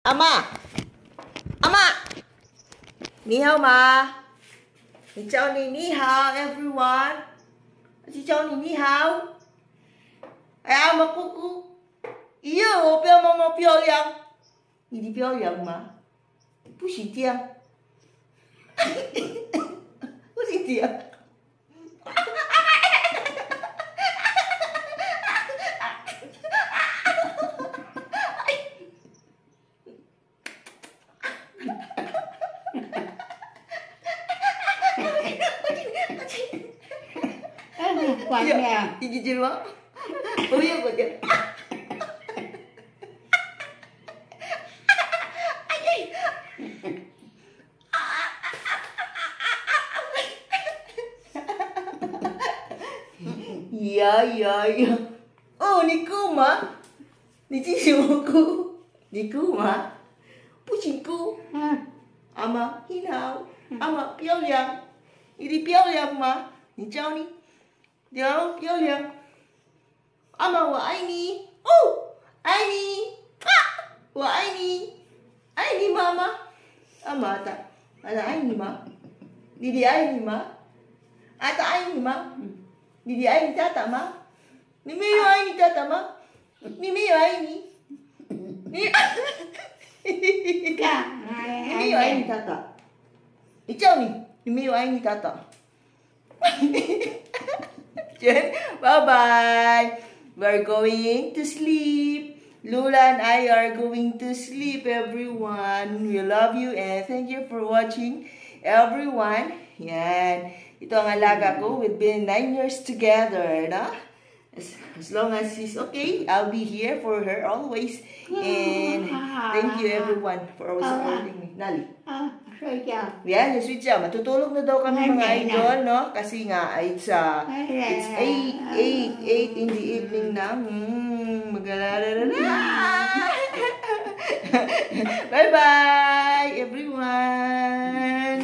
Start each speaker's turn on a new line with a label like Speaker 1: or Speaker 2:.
Speaker 1: 阿妈，阿妈，你好吗？你叫你好 ，everyone。我叫你好。哎呀，妈姑姑，咦呀，我不要妈妈漂亮，你的漂亮吗？不是这样，不是这样。
Speaker 2: 关了。
Speaker 1: 你记住吗？不要我的。呀！哦，你哭吗？你这什么哭？你哭吗？不行哭。阿妈很好，阿妈漂亮，你的漂亮吗？你叫你，漂亮。阿妈我爱你，哦，爱你，啊，我爱你，爱你妈妈。阿妈的，爱你吗？弟弟爱你吗？阿达爱你吗？弟弟爱你大大吗？你没有爱你大大吗？你没有爱你，你没有爱你大大。你叫你没有爱你大大。Bye bye. We're going to sleep. Lula and I are going to sleep, everyone. We love you and thank you for watching, everyone. Yan. Ito ang alaga ko. We've been 9 years together, no? As long as she's okay, I'll be here for her always. And thank you, everyone, for always supporting me. Nali.
Speaker 2: 睡觉。
Speaker 1: Yan, yung sweet siya. Matutulog na daw kami mga idol, no? Kasi nga, it's 8 in the evening na. Magalararara. Bye-bye, everyone.